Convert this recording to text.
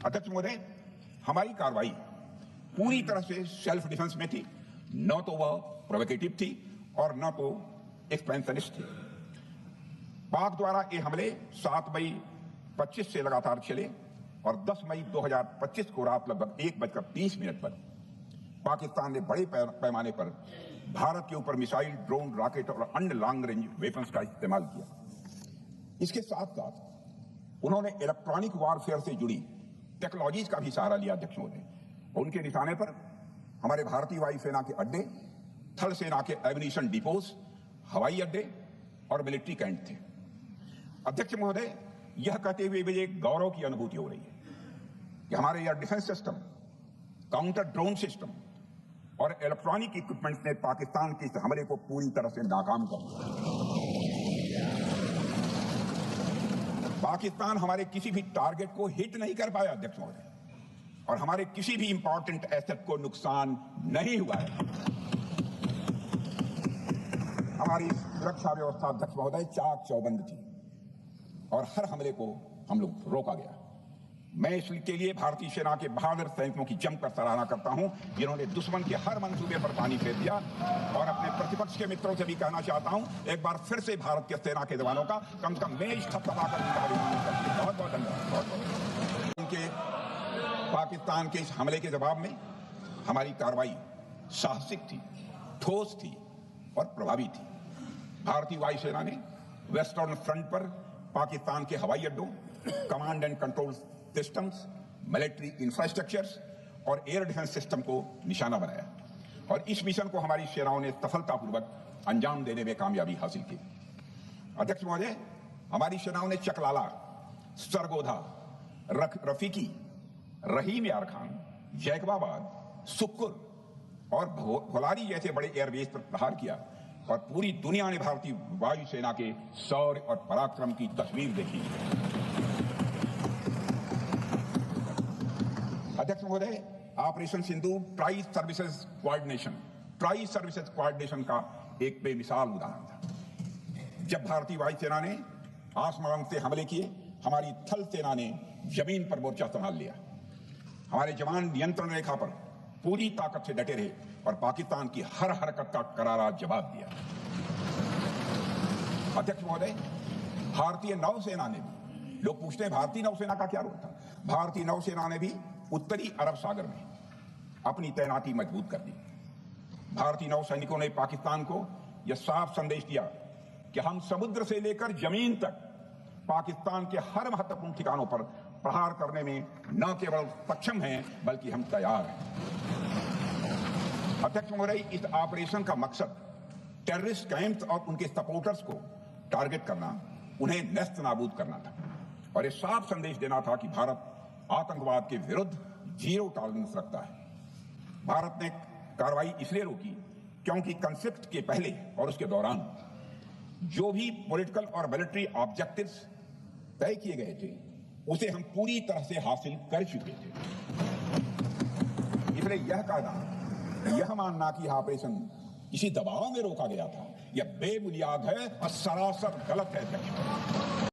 अध्यक्ष महोदय, हमारी कार्रवाई पूरी तरह से सेल्फ डिफेंस में थी, न तो वह प्रोवोकेटिव थी और न तो एक्सपेंशनिस्ट थी। पाक द्वारा ये हमले 7 मई 25 से लगातार चले और 10 मई 2025 को रात लगभग 1:30 पर पाकिस्तान ने बड़े पैमाने पर भारत के ऊपर मिसाइल, ड्रोन, रॉकेट और अन्य लॉन्ग रेंज वेपन्स का इस्तेमाल किया। इसके साथ साथ उन्होंने इलेक्ट्रॉनिक वारफेयर से जुड़ी टेक्नोलॉजीज का भी सहारा लिया। अध्यक्ष महोदय, उनके निशाने पर हमारे भारतीय वायुसेना के अड्डे, थल सेना के एम्यूनिशन डिपोज, हवाई अड्डे और मिलिट्री कैंट थे। अध्यक्ष महोदय, यह कहते हुए मुझे गौरव की अनुभूति हो रही है कि हमारे air defence system, counter drone system और इलेक्ट्रॉनिक इक्विपमेंट्स ने पाकिस्तान के इस हमले को पूरी तरह से नाकाम कर दिया। पाकिस्तान हमारे किसी भी टारगेट को हिट नहीं कर पाया अध्यक्ष महोदय, और हमारे किसी भी इंपॉर्टेंट एसेट को नुकसान नहीं हुआ है। हमारी सुरक्षा व्यवस्था अध्यक्ष महोदय चाक चौबंद थी और हर हमले को हम लोग रोका गया। मैं इसके लिए भारतीय सेना के बहादुर सैनिकों की जमकर सराहना करता हूं, जिन्होंने दुश्मन के हर मंसूबे पर पानी फेर दिया। और अपने प्रतिपक्ष के मित्रों से भी कहना चाहता हूं, एक बार फिर से भारत के सेना के जवानों का कम से कम मेज थपथपाकर बहुत बहुत धन्यवाद। उनके पाकिस्तान के इस हमले के जवाब में हमारी कार्रवाई साहसिक थी, ठोस थी और प्रभावी थी। भारतीय वायुसेना ने वेस्टर्न फ्रंट पर पाकिस्तान के हवाई अड्डों, command and control systems, military infrastructures और एयर डिफेंस सिस्टम को निशाना बनाया और इस मिशन को हमारी सेनाओं ने सफलतापूर्वक अंजाम देने में कामयाबी हासिल की। अध्यक्ष महोदय, हमारी सेनाओं ने चकलाला, सरगोधा, रफीकी, रहीम यार खान, जैकबाबाद, सुक्कुर और भोलारी जैसे बड़े एयरबेस पर प्रहार किया और पूरी दुनिया ने भारतीय वायुसेना के शौर्य और पराक्रम की तस्वीर देखी। अध्यक्ष महोदय, ऑपरेशन सिंदूर ट्राई सर्विसेज कोऑर्डिनेशन का एक बेमिसाल उदाहरण था। जब भारतीय वायुसेना ने आसमान से हमले किए, हमारी थल सेना ने जमीन पर मोर्चा संभाल लिया। हमारे जवान नियंत्रण रेखा पर पूरी ताकत से डटे रहे और पाकिस्तान की हर हरकत का करारा जवाब दिया। अध्यक्ष महोदय, भारतीय नौसेना ने भी, लोग पूछते हैं भारतीय नौसेना का क्या रोल था, भारतीय नौसेना ने भी उत्तरी अरब सागर में अपनी तैनाती मजबूत कर दी। भारतीय नौसैनिकों ने पाकिस्तान को यह साफ संदेश दिया कि हम समुद्र से लेकर जमीन तक पाकिस्तान के हर महत्वपूर्ण ठिकानों पर प्रहार करने में न केवल सक्षम हैं बल्कि हम तैयार हैं। अध्यक्ष महोदय, इस ऑपरेशन का मकसद टेररिस्ट कैंप्स और उनके सपोर्टर्स को टारगेट करना, उन्हें नेस्त नाबूद करना था और यह साफ संदेश देना था कि भारत आतंकवाद के विरुद्ध जीरो टॉलरेंस रखता है। भारत ने कार्रवाई इसलिए रोकी क्योंकि कॉन्फ्लिक्ट के पहले और उसके दौरान जो भी पॉलिटिकल और मिलिट्री ऑब्जेक्टिव्स तय किए गए थे उसे हम पूरी तरह से हासिल कर चुके थे। इसलिए यह कहना, यह मानना कि ऑपरेशन किसी दबाव में रोका गया था, यह बेबुनियाद है और सरासर गलत है।